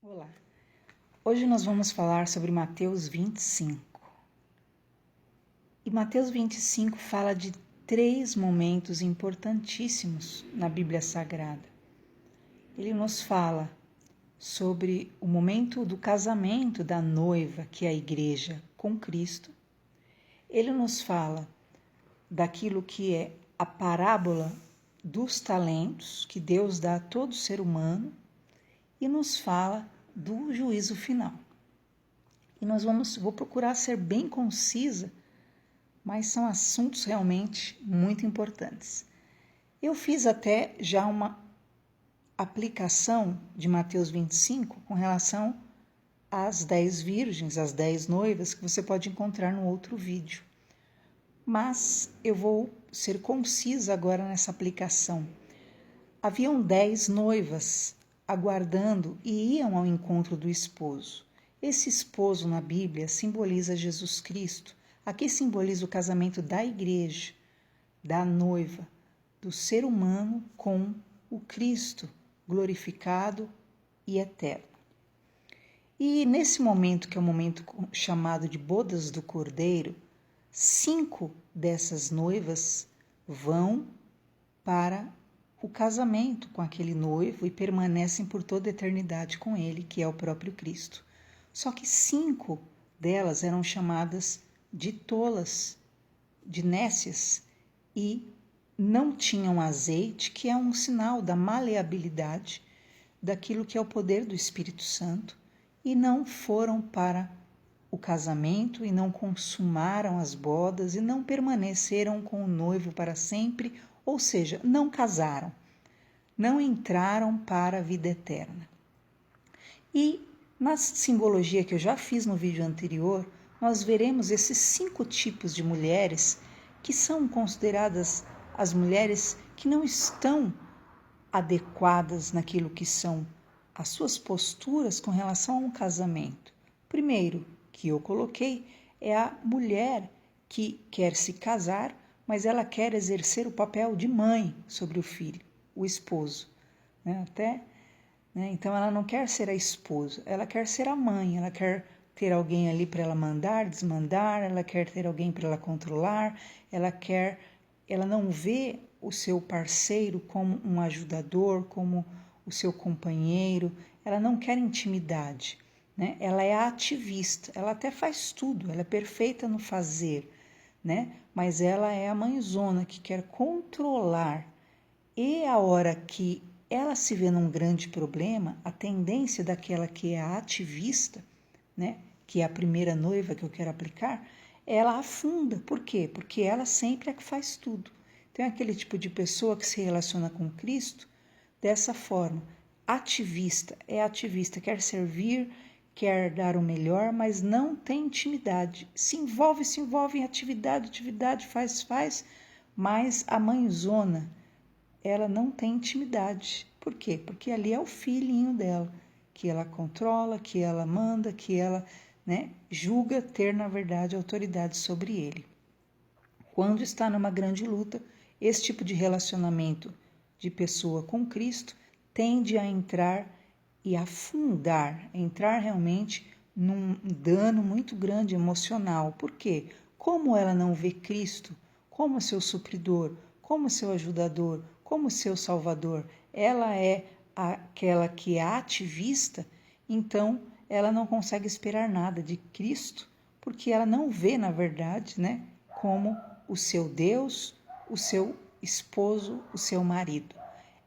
Olá, hoje nós vamos falar sobre Mateus 25. E Mateus 25 fala de 3 momentos importantíssimos na Bíblia Sagrada. Ele nos fala sobre o momento do casamento da noiva, que é a igreja, com Cristo. Ele nos fala daquilo que é a parábola dos talentos que Deus dá a todo ser humano e nos fala do juízo final. E vou procurar ser bem concisa, mas são assuntos realmente muito importantes. Eu fiz até já uma aplicação de Mateus 25 com relação às 10 virgens, às 10 noivas, que você pode encontrar no outro vídeo. Mas eu vou ser concisa agora nessa aplicação. Haviam 10 noivas aguardando e iam ao encontro do esposo. Esse esposo na Bíblia simboliza Jesus Cristo. Aqui simboliza o casamento da igreja, da noiva, do ser humano com o Cristo glorificado e eterno. E nesse momento, que é o momento chamado de bodas do Cordeiro, 5 dessas noivas vão para o casamento com aquele noivo e permanecem por toda a eternidade com ele, que é o próprio Cristo. Só que 5 delas eram chamadas de tolas, de nécias, e não tinham azeite, que é um sinal da maleabilidade, daquilo que é o poder do Espírito Santo, e não foram para o casamento e não consumaram as bodas e não permaneceram com o noivo para sempre, ou seja, não casaram, não entraram para a vida eterna. E na simbologia que eu já fiz no vídeo anterior, nós veremos esses 5 tipos de mulheres que são consideradas as mulheres que não estão adequadas naquilo que são as suas posturas com relação a um casamento. Primeiro, que eu coloquei, é a mulher que quer se casar, mas ela quer exercer o papel de mãe sobre o filho, o esposo. Então, ela não quer ser a esposa, ela quer ser a mãe, ela quer ter alguém ali para ela mandar, desmandar, ela quer ter alguém para ela controlar, ela não vê o seu parceiro como um ajudador, como o seu companheiro, ela não quer intimidade, né? Ela é ativista, ela até faz tudo, ela é perfeita no fazer, né? Mas ela é a mãezona que quer controlar. E a hora que ela se vê num grande problema, a tendência daquela que é a ativista, né, que é a primeira noiva que eu quero aplicar, ela afunda. Por quê? Porque ela sempre é que faz tudo. Então é aquele tipo de pessoa que se relaciona com Cristo dessa forma. Ativista, quer servir, quer dar o melhor, mas não tem intimidade. Se envolve em atividade, faz, mas a mãezona, ela não tem intimidade. Por quê? Porque ali é o filhinho dela, que ela controla, que ela manda, que ela, julga ter, na verdade, autoridade sobre ele. Quando está numa grande luta, esse tipo de relacionamento de pessoa com Cristo tende a entrar e afundar, entrar realmente num dano muito grande emocional. Por quê? Como ela não vê Cristo como seu supridor, como seu ajudador, como seu salvador, ela é aquela que é ativista, então ela não consegue esperar nada de Cristo, porque ela não vê, na verdade, como o seu Deus, o seu esposo, o seu marido.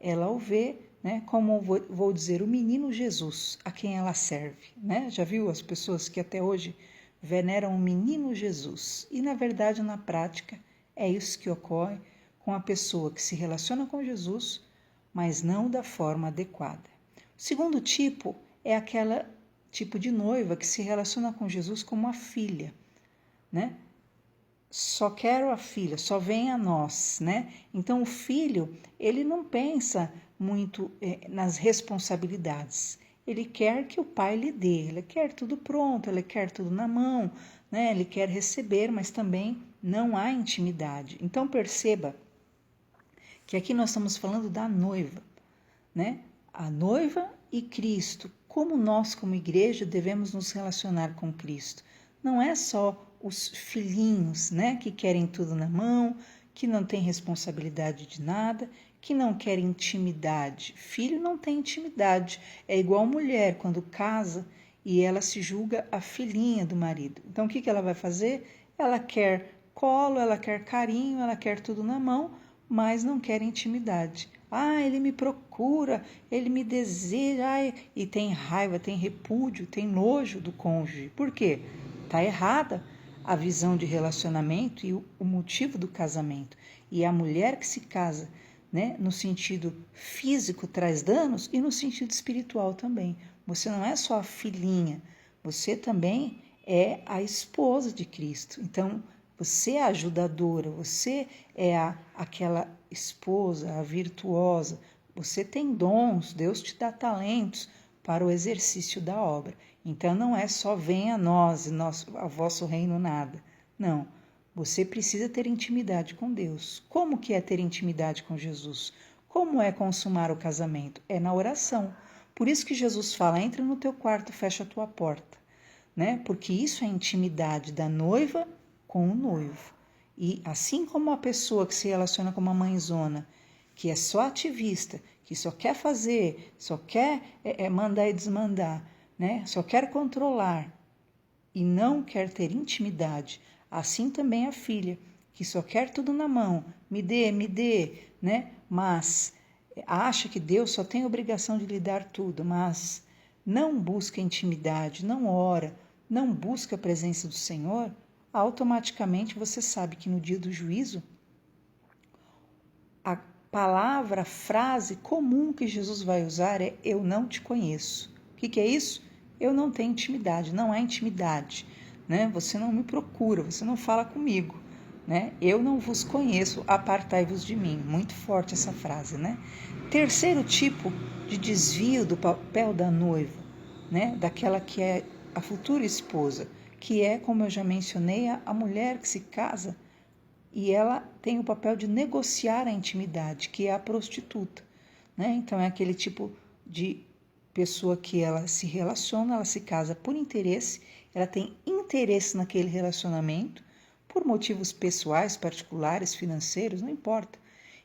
Ela o vê, como vou dizer, o menino Jesus, a quem ela serve. Já viu as pessoas que até hoje veneram o menino Jesus? E, na verdade, na prática, é isso que ocorre com a pessoa que se relaciona com Jesus, mas não da forma adequada. O segundo tipo é aquela tipo de noiva que se relaciona com Jesus como a filha, Só quero a filha, só vem a nós, Então o filho, ele não pensa muito nas responsabilidades. Ele quer que o pai lhe dê, ele quer tudo pronto, ele quer tudo na mão, Ele quer receber, mas também não há intimidade. Então perceba que aqui nós estamos falando da noiva, A noiva e Cristo como nós, como igreja, devemos nos relacionar com Cristo. Não é só os filhinhos, né, que querem tudo na mão, que não têm responsabilidade de nada, que não querem intimidade. Filho não tem intimidade. É igual mulher quando casa e ela se julga a filhinha do marido. Então o que ela vai fazer? Ela quer colo, ela quer carinho, ela quer tudo na mão, mas não quer intimidade. Ah, ele me procura, ele me deseja, e tem raiva, tem repúdio, tem nojo do cônjuge. Por quê? Está errada a visão de relacionamento e o motivo do casamento. E a mulher que se casa, né, no sentido físico traz danos e no sentido espiritual também. Você não é só a filhinha, você também é a esposa de Cristo. Então, você é a ajudadora, você é aquela esposa, a virtuosa. Você tem dons, Deus te dá talentos para o exercício da obra. Então, não é só venha a nós e a vosso reino nada. Não, você precisa ter intimidade com Deus. Como que é ter intimidade com Jesus? Como é consumar o casamento? É na oração. Por isso que Jesus fala, entra no teu quarto, fecha a tua porta, né? Porque isso é intimidade da noiva com o noivo. E assim como a pessoa que se relaciona com uma mãezona, que é só ativista, que só quer fazer, só quer mandar e desmandar, né? Só quer controlar e não quer ter intimidade, assim também a filha, que só quer tudo na mão, me dê, né? Mas acha que Deus só tem a obrigação de lhe dar tudo, mas não busca intimidade, não ora, não busca a presença do Senhor, automaticamente você sabe que no dia do juízo, a palavra, a frase comum que Jesus vai usar é eu não te conheço. O que é isso? Eu não tenho intimidade, não há intimidade, né? Você não me procura, você não fala comigo, né? Eu não vos conheço, apartai-vos de mim. Muito forte essa frase, né? Terceiro tipo de desvio do papel da noiva, né? Daquela que é a futura esposa, que é, como eu já mencionei, a mulher que se casa e ela tem o papel de negociar a intimidade, que é a prostituta, né? Então é aquele tipo de pessoa que ela se relaciona, ela se casa por interesse, ela tem interesse naquele relacionamento, por motivos pessoais, particulares, financeiros, não importa.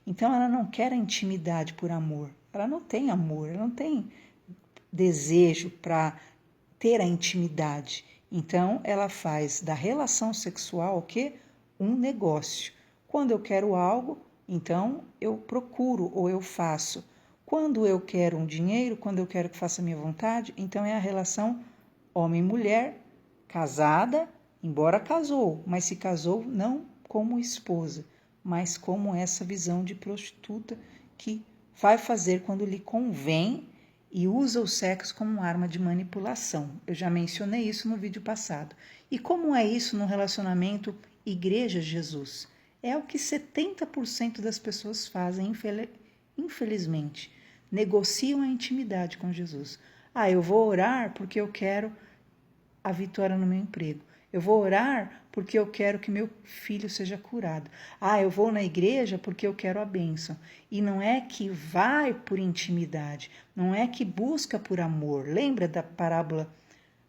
Então ela não quer a intimidade por amor, ela não tem amor, ela não tem desejo para ter a intimidade. Então ela faz da relação sexual o quê? Um negócio. Quando eu quero algo, então eu procuro ou eu faço. Quando eu quero um dinheiro, quando eu quero que faça a minha vontade, então é a relação homem-mulher, casada, embora casou, mas se casou não como esposa, mas como essa visão de prostituta que vai fazer quando lhe convém e usa o sexo como arma de manipulação. Eu já mencionei isso no vídeo passado. E como é isso no relacionamento Igreja-Jesus? É o que 70% das pessoas fazem, infelizmente. Negociam a intimidade com Jesus. Ah, eu vou orar porque eu quero a vitória no meu emprego. Eu vou orar porque eu quero que meu filho seja curado. Ah, eu vou na igreja porque eu quero a bênção. E não é que vai por intimidade, não é que busca por amor. Lembra da parábola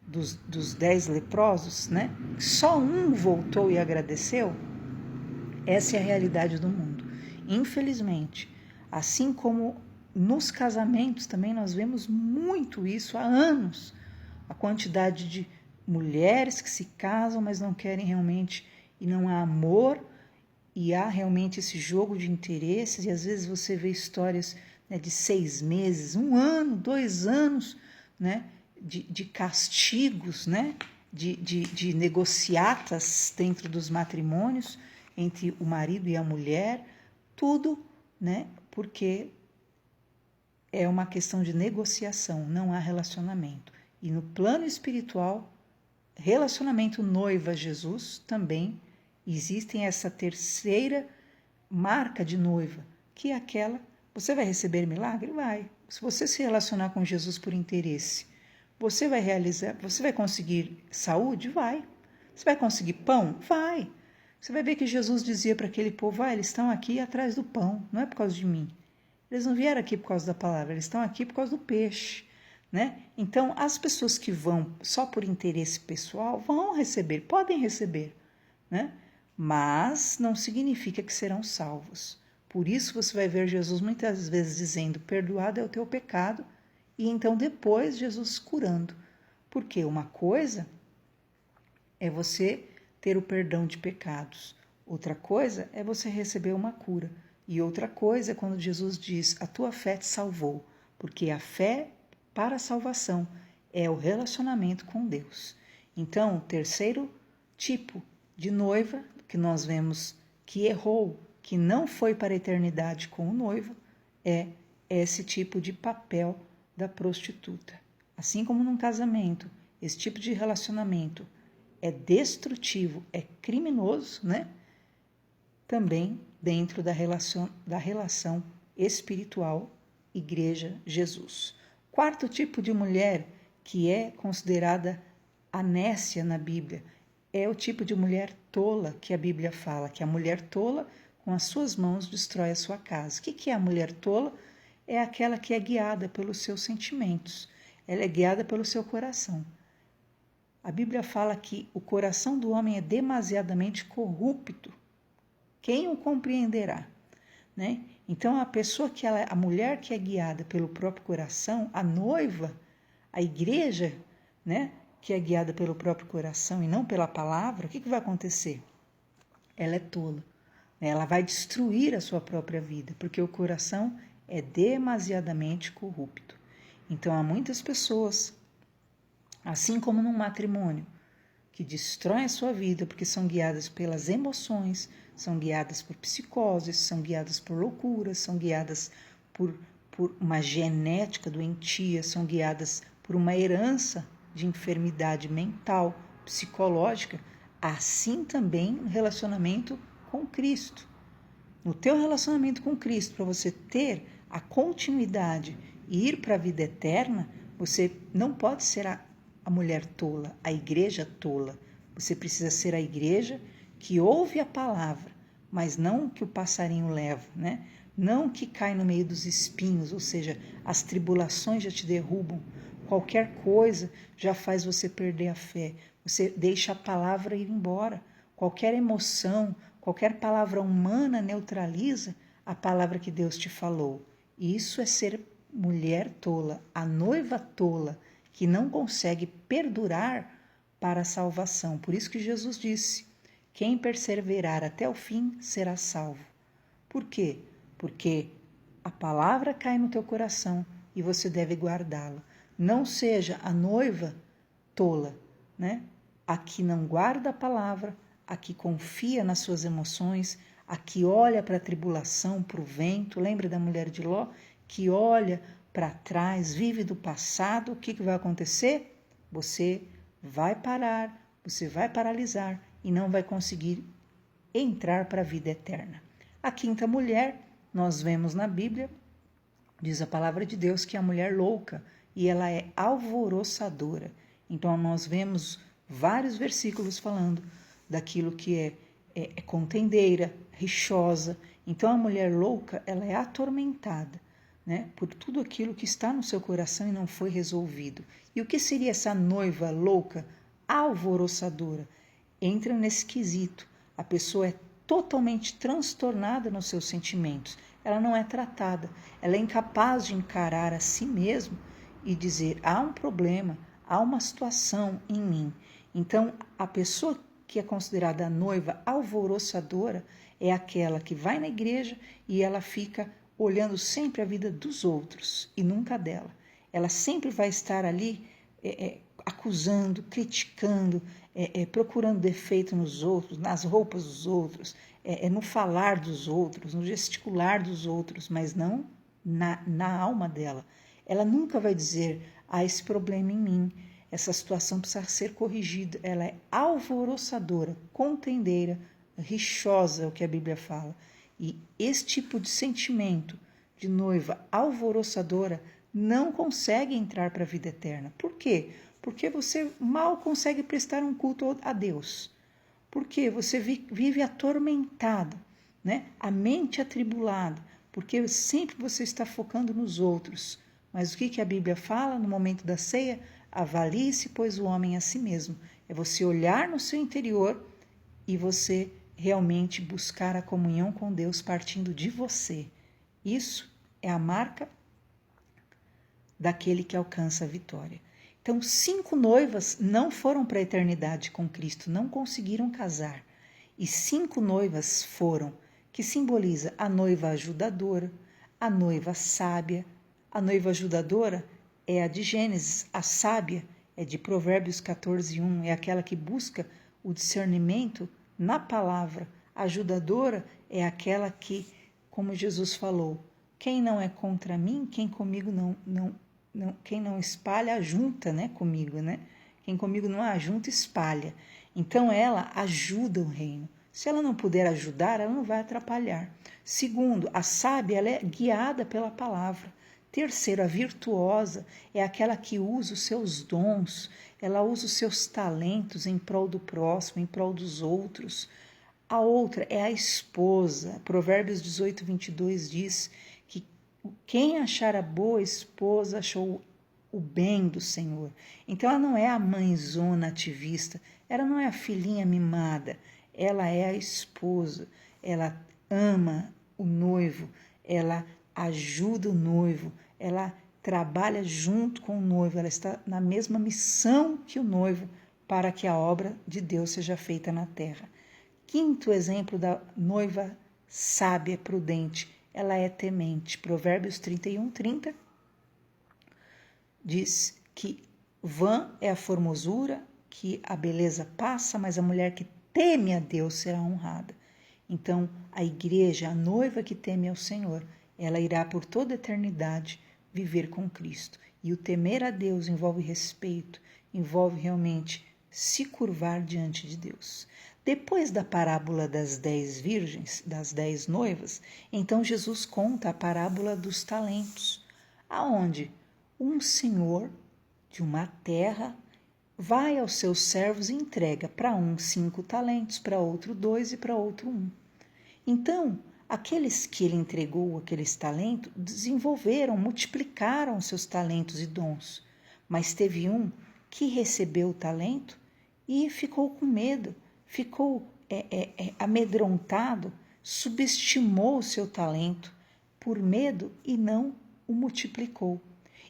dos 10 leprosos, né? Só um voltou e agradeceu? Essa é a realidade do mundo. Infelizmente, assim como nos casamentos também nós vemos muito isso há anos. A quantidade de mulheres que se casam, mas não querem realmente, e não há amor, e há realmente esse jogo de interesses, e às vezes você vê histórias, né, de 6 meses, 1 ano, 2 anos, né, de castigos, né, de negociatas dentro dos matrimônios, entre o marido e a mulher, tudo, né, porque é uma questão de negociação, não há relacionamento. E no plano espiritual, relacionamento noiva-Jesus também existem essa terceira marca de noiva, que é aquela, você vai receber milagre? Vai. Se você se relacionar com Jesus por interesse, você vai realizar, você vai conseguir saúde? Vai. Você vai conseguir pão? Vai. Você vai ver que Jesus dizia para aquele povo, eles estão aqui atrás do pão, não é por causa de mim. Eles não vieram aqui por causa da palavra, eles estão aqui por causa do peixe, né? Então, as pessoas que vão só por interesse pessoal vão receber, podem receber, né? Mas não significa que serão salvos. Por isso você vai ver Jesus muitas vezes dizendo: perdoado é o teu pecado, e então depois Jesus curando. Porque uma coisa é você ter o perdão de pecados, outra coisa é você receber uma cura, e outra coisa é quando Jesus diz: a tua fé te salvou, porque a fé para a salvação é o relacionamento com Deus. Então, o terceiro tipo de noiva que nós vemos que errou, que não foi para a eternidade com o noivo, é esse tipo de papel da prostituta. Assim como num casamento, esse tipo de relacionamento é destrutivo, é criminoso, né? Também dentro da relação espiritual Igreja-Jesus. Quarto tipo de mulher que é considerada a nécia na Bíblia é o tipo de mulher tola que a Bíblia fala, que a mulher tola com as suas mãos destrói a sua casa. O que é a mulher tola? É aquela que é guiada pelos seus sentimentos, ela é guiada pelo seu coração. A Bíblia fala que o coração do homem é demasiadamente corrupto. Quem o compreenderá? Né? Então, a mulher que é guiada pelo próprio coração, a noiva, a igreja, né, que é guiada pelo próprio coração e não pela palavra, o que vai acontecer? Ela é tola. Ela vai destruir a sua própria vida, porque o coração é demasiadamente corrupto. Então, há muitas pessoas, assim como num matrimônio, que destroem a sua vida porque são guiadas pelas emoções, são guiadas por psicoses, são guiadas por loucuras, são guiadas por uma genética doentia, são guiadas por uma herança de enfermidade mental, psicológica, assim também no relacionamento com Cristo. No teu relacionamento com Cristo, para você ter a continuidade e ir para a vida eterna, você não pode ser a mulher tola, a igreja tola. Você precisa ser a igreja que ouve a palavra, mas não que o passarinho leva, né? Não que cai no meio dos espinhos, ou seja, as tribulações já te derrubam. Qualquer coisa já faz você perder a fé. Você deixa a palavra ir embora. Qualquer emoção, qualquer palavra humana neutraliza a palavra que Deus te falou. Isso é ser mulher tola, a noiva tola, que não consegue perdurar para a salvação. Por isso que Jesus disse: quem perseverar até o fim será salvo. Por quê? Porque a palavra cai no teu coração e você deve guardá-la. Não seja a noiva tola, né? A que não guarda a palavra, a que confia nas suas emoções, a que olha para a tribulação, para o vento. Lembra da mulher de Ló? Que olha para trás, vive do passado. O que vai acontecer? Você vai parar, você vai paralisar e não vai conseguir entrar para a vida eterna. A quinta mulher, nós vemos na Bíblia, diz a palavra de Deus, que é a mulher louca e ela é alvoroçadora. Então nós vemos vários versículos falando daquilo que é contendeira, rixosa. Então a mulher louca, ela é atormentada, né, por tudo aquilo que está no seu coração e não foi resolvido. E o que seria essa noiva louca, alvoroçadora? Entra nesse quesito. A pessoa é totalmente transtornada nos seus sentimentos. Ela não é tratada. Ela é incapaz de encarar a si mesma e dizer: há um problema, há uma situação em mim. Então, a pessoa que é considerada a noiva alvoroçadora é aquela que vai na igreja e ela fica olhando sempre a vida dos outros e nunca dela. Ela sempre vai estar ali acusando, criticando, procurando defeito nos outros, nas roupas dos outros, no falar dos outros, no gesticular dos outros, mas não na alma dela. Ela nunca vai dizer: há esse problema em mim, essa situação precisa ser corrigida. Ela é alvoroçadora, contendeira, rixosa, é o que a Bíblia fala. E esse tipo de sentimento de noiva alvoroçadora não consegue entrar para a vida eterna. Por quê? Porque você mal consegue prestar um culto a Deus. Porque você vive atormentado, né? A mente atribulada, porque sempre você está focando nos outros. Mas o que a Bíblia fala no momento da ceia? Avalie-se, pois, o homem a si mesmo. É você olhar no seu interior e você realmente buscar a comunhão com Deus partindo de você. Isso é a marca daquele que alcança a vitória. Então, 5 noivas não foram para a eternidade com Cristo, não conseguiram casar. E 5 noivas foram, que simboliza a noiva ajudadora, a noiva sábia. A noiva ajudadora é a de Gênesis, a sábia é de Provérbios 14:1, é aquela que busca o discernimento na palavra. A ajudadora é aquela que, como Jesus falou, quem não é contra mim, quem comigo quem não espalha, ajunta, né, comigo, né? Quem comigo não ajunta, espalha. Então ela ajuda o reino. Se ela não puder ajudar, ela não vai atrapalhar. Segundo, a sábia, ela é guiada pela palavra. Terceiro, a virtuosa é aquela que usa os seus dons, ela usa os seus talentos em prol do próximo, em prol dos outros. A outra é a esposa. Provérbios 18:22 diz que quem achar a boa esposa achou o bem do Senhor. Então ela não é a mãezona ativista, ela não é a filhinha mimada, ela é a esposa, ela ama o noivo, ela ajuda o noivo, ela trabalha junto com o noivo, ela está na mesma missão que o noivo para que a obra de Deus seja feita na terra. Quinto exemplo da noiva sábia, prudente, ela é temente. Provérbios 31:30 diz que vã é a formosura, que a beleza passa, mas a mulher que teme a Deus será honrada. Então, a igreja, a noiva que teme ao Senhor, ela irá por toda a eternidade viver com Cristo. E o temer a Deus envolve respeito, envolve realmente se curvar diante de Deus. Depois da parábola das 10 virgens, das 10 noivas, então Jesus conta a parábola dos talentos, aonde um senhor de uma terra vai aos seus servos e entrega para um 5 talentos, para outro 2 e para outro 1. Então, aqueles que ele entregou aqueles talentos desenvolveram, multiplicaram seus talentos e dons. Mas teve um que recebeu o talento e ficou com medo, ficou amedrontado, subestimou o seu talento por medo e não o multiplicou.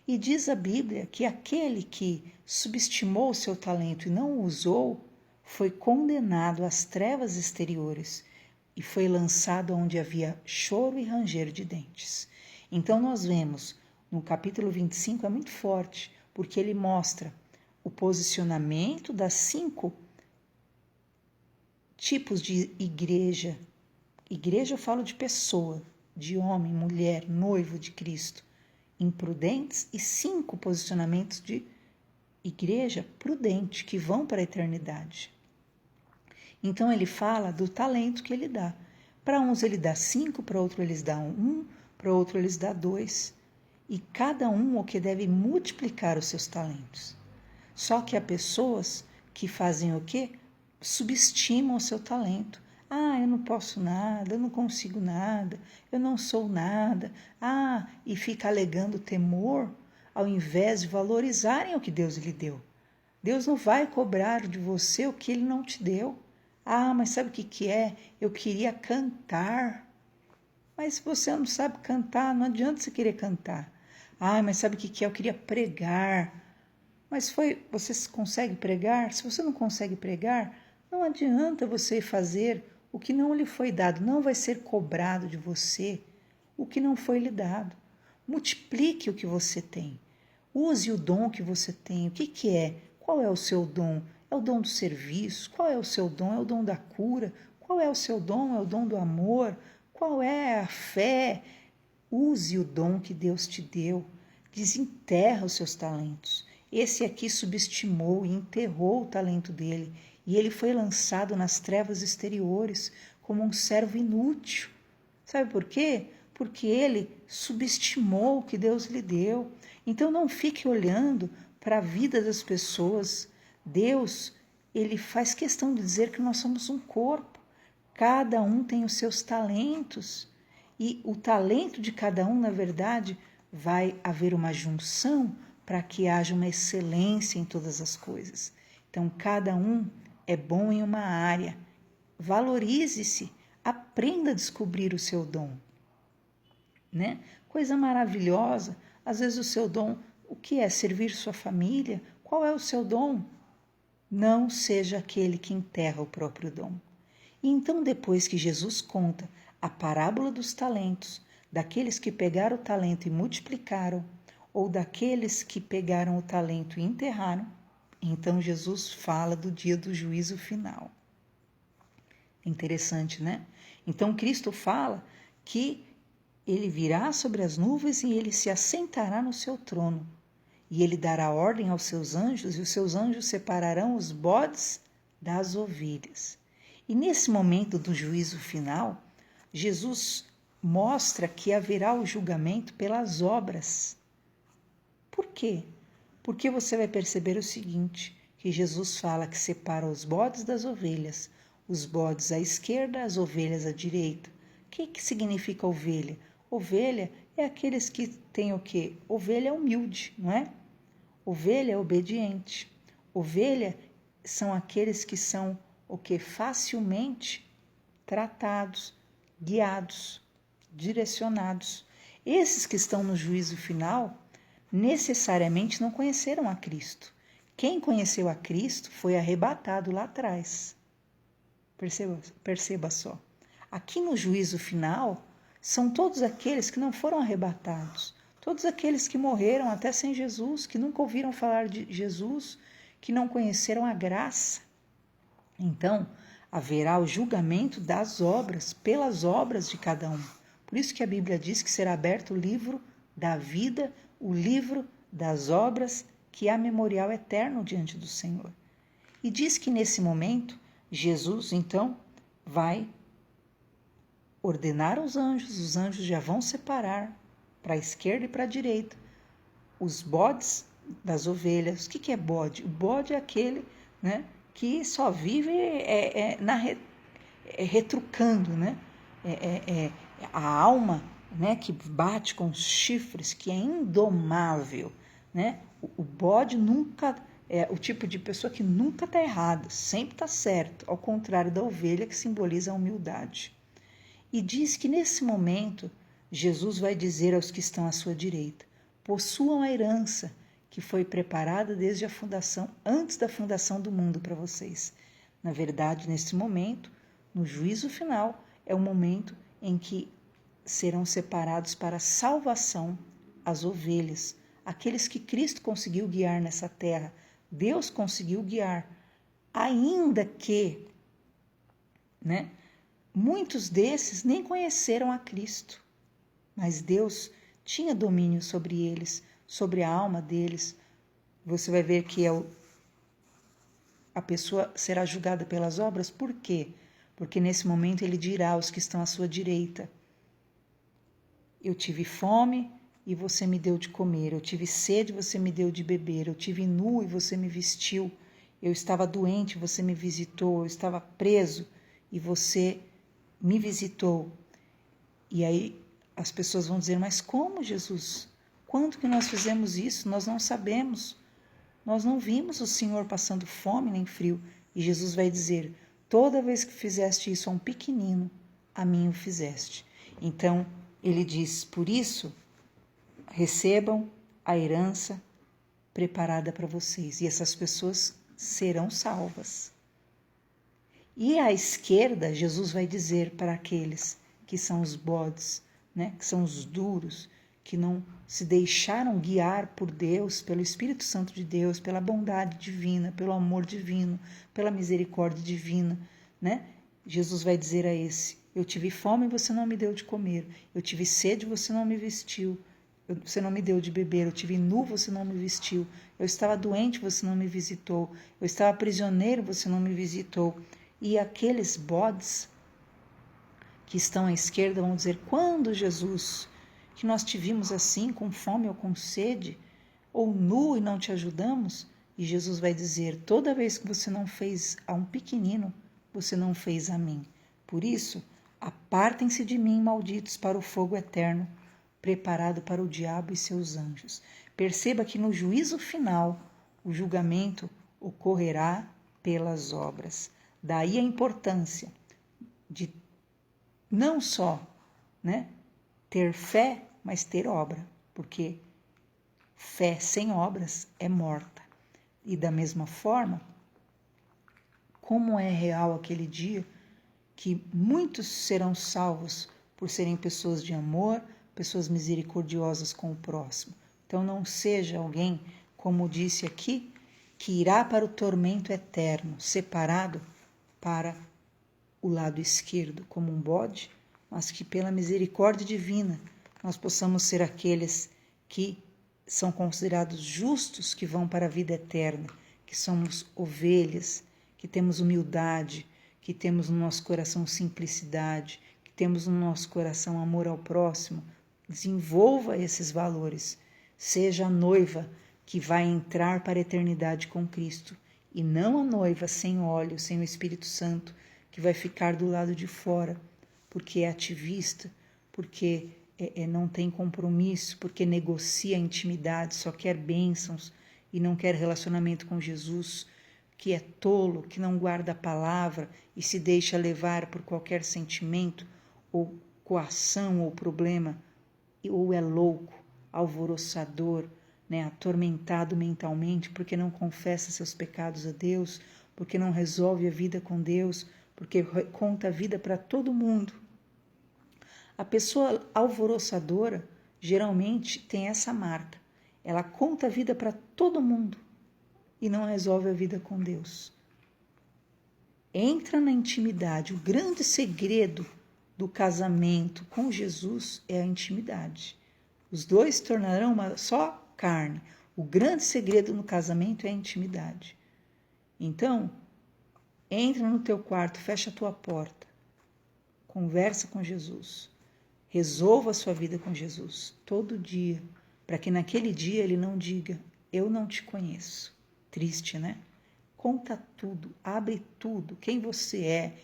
E diz a Bíblia que aquele que subestimou o seu talento e não o usou foi condenado às trevas exteriores e foi lançado onde havia choro e ranger de dentes. Então nós vemos no capítulo 25, é muito forte, porque ele mostra o posicionamento das 5 tipos de igreja. Igreja eu falo de pessoa, de homem, mulher, noivo de Cristo, imprudentes, e 5 posicionamentos de igreja prudente, que vão para a eternidade. Então ele fala do talento que ele dá. Para uns ele dá 5, para outro eles dão 1, para outro eles dá 2. E cada um o que deve multiplicar os seus talentos. Só que há pessoas que fazem o quê? Subestimam o seu talento. Ah, eu não posso nada, eu não consigo nada, eu não sou nada. Ah, e fica alegando temor, ao invés de valorizarem o que Deus lhe deu. Deus não vai cobrar de você o que Ele não te deu. Ah, mas sabe o que é? Eu queria cantar. Mas se você não sabe cantar, não adianta você querer cantar. Ah, mas sabe o que é? Eu queria pregar. Mas você consegue pregar? Se você não consegue pregar, não adianta você fazer o que não lhe foi dado. Não vai ser cobrado de você o que não foi lhe dado. Multiplique o que você tem. Use o dom que você tem. O que é? Qual é o seu dom? É o dom do serviço? Qual é o seu dom? É o dom da cura? Qual é o seu dom? É o dom do amor? Qual é a fé? Use o dom que Deus te deu. Desenterra os seus talentos. Esse aqui subestimou e enterrou o talento dele, e ele foi lançado nas trevas exteriores como um servo inútil. Sabe por quê? Porque ele subestimou o que Deus lhe deu. Então não fique olhando para a vida das pessoas. Deus, ele faz questão de dizer que nós somos um corpo. Cada um tem os seus talentos. E o talento de cada um, na verdade, vai haver uma junção para que haja uma excelência em todas as coisas. Então, cada um é bom em uma área. Valorize-se, aprenda a descobrir o seu dom, né? Coisa maravilhosa. Às vezes o seu dom, o que é? Servir sua família? Qual é o seu dom? Não seja aquele que enterra o próprio dom. E então, depois que Jesus conta a parábola dos talentos, daqueles que pegaram o talento e multiplicaram, ou daqueles que pegaram o talento e enterraram, então Jesus fala do dia do juízo final. Interessante, né? Então Cristo fala que ele virá sobre as nuvens e ele se assentará no seu trono. E ele dará ordem aos seus anjos, e os seus anjos separarão os bodes das ovelhas. E nesse momento do juízo final, Jesus mostra que haverá o julgamento pelas obras. Por quê? Porque você vai perceber o seguinte, que Jesus fala que separa os bodes das ovelhas, os bodes à esquerda, as ovelhas à direita. O que significa ovelha? Ovelha é aqueles que têm o quê? Ovelha é humilde, não é? Ovelha é obediente. Ovelha são aqueles que são o que? Facilmente tratados, guiados, direcionados. Esses que estão no juízo final necessariamente não conheceram a Cristo. Quem conheceu a Cristo foi arrebatado lá atrás. Perceba só. Aqui no juízo final, são todos aqueles que não foram arrebatados, todos aqueles que morreram até sem Jesus, que nunca ouviram falar de Jesus, que não conheceram a graça. Então, haverá o julgamento das obras, pelas obras de cada um. Por isso que a Bíblia diz que será aberto o livro da vida, o livro das obras, que há memorial eterno diante do Senhor. E diz que nesse momento, Jesus, então, vai ordenar os anjos já vão separar para a esquerda e para a direita os bodes das ovelhas. O que é bode? O bode é aquele, né, que só vive retrucando, né? A alma, né, que bate com os chifres, que é indomável, né? O bode nunca é o tipo de pessoa que nunca está errado, sempre está certo, ao contrário da ovelha, que simboliza a humildade. E diz que nesse momento Jesus vai dizer aos que estão à sua direita: possuam a herança que foi preparada desde a fundação, antes da fundação do mundo para vocês. Na verdade, nesse momento, no juízo final, é o momento em que serão separados para a salvação as ovelhas, aqueles que Cristo conseguiu guiar nessa terra. Deus conseguiu guiar, ainda que, né, muitos desses nem conheceram a Cristo, mas Deus tinha domínio sobre eles, sobre a alma deles. Você vai ver que a pessoa será julgada pelas obras. Por quê? Porque nesse momento ele dirá aos que estão à sua direita: eu tive fome e você me deu de comer, eu tive sede e você me deu de beber, eu tive nu e você me vestiu, eu estava doente e você me visitou, eu estava preso e você me visitou. E aí as pessoas vão dizer: mas como, Jesus? Quando que nós fizemos isso? Nós não sabemos. Nós não vimos o Senhor passando fome nem frio. E Jesus vai dizer: toda vez que fizeste isso a um pequenino, a mim o fizeste. Então ele diz: por isso, recebam a herança preparada para vocês. E essas pessoas serão salvas. E à esquerda, Jesus vai dizer para aqueles que são os bodes, né, que são os duros, que não se deixaram guiar por Deus, pelo Espírito Santo de Deus, pela bondade divina, pelo amor divino, pela misericórdia divina, né? Jesus vai dizer a esse: eu tive fome e você não me deu de comer, eu tive sede e você não me vestiu, você não me deu de beber, eu tive nu, você não me vestiu, eu estava doente, você não me visitou, eu estava prisioneiro, você não me visitou. E aqueles bodes que estão à esquerda vão dizer: quando, Jesus, que nós te vimos assim, com fome ou com sede, ou nu e não te ajudamos? E Jesus vai dizer: toda vez que você não fez a um pequenino, você não fez a mim. Por isso, apartem-se de mim, malditos, para o fogo eterno, preparado para o diabo e seus anjos. Perceba que no juízo final, o julgamento ocorrerá pelas obras. Daí a importância de não só, ter fé, mas ter obra, porque fé sem obras é morta. E da mesma forma, como é real aquele dia que muitos serão salvos por serem pessoas de amor, pessoas misericordiosas com o próximo. Então não seja alguém, como disse aqui, que irá para o tormento eterno, separado para o lado esquerdo, como um bode, mas que pela misericórdia divina nós possamos ser aqueles que são considerados justos, que vão para a vida eterna, que somos ovelhas, que temos humildade, que temos no nosso coração simplicidade, que temos no nosso coração amor ao próximo. Desenvolva esses valores. Seja a noiva que vai entrar para a eternidade com Cristo e não a noiva sem óleo, sem o Espírito Santo, que vai ficar do lado de fora, porque é ativista, porque não tem compromisso, porque negocia a intimidade, só quer bênçãos e não quer relacionamento com Jesus, que é tolo, que não guarda a palavra e se deixa levar por qualquer sentimento ou coação ou problema, ou é louco, alvoroçador, atormentado mentalmente porque não confessa seus pecados a Deus, porque não resolve a vida com Deus, porque conta a vida para todo mundo. A pessoa alvoroçadora geralmente tem essa marca. Ela conta a vida para todo mundo e não resolve a vida com Deus. Entra na intimidade. O grande segredo do casamento com Jesus é a intimidade. Os dois se tornarão uma só carne. O grande segredo no casamento é a intimidade. Então, entra no teu quarto, fecha a tua porta, conversa com Jesus, resolva a sua vida com Jesus todo dia, para que naquele dia ele não diga, eu não te conheço. Triste, né? Conta tudo, abre tudo, quem você é,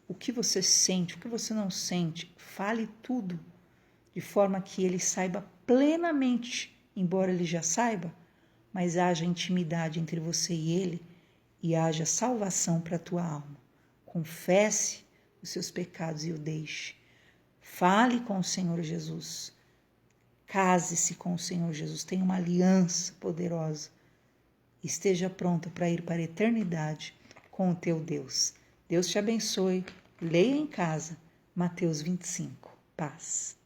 o que você sente, o que você não sente, fale tudo, de forma que ele saiba plenamente, embora ele já saiba, mas haja intimidade entre você e ele e haja salvação para a tua alma. Confesse os seus pecados e o deixe. Fale com o Senhor Jesus. Case-se com o Senhor Jesus. Tenha uma aliança poderosa. Esteja pronta para ir para a eternidade com o teu Deus. Deus te abençoe. Leia em casa Mateus 25. Paz.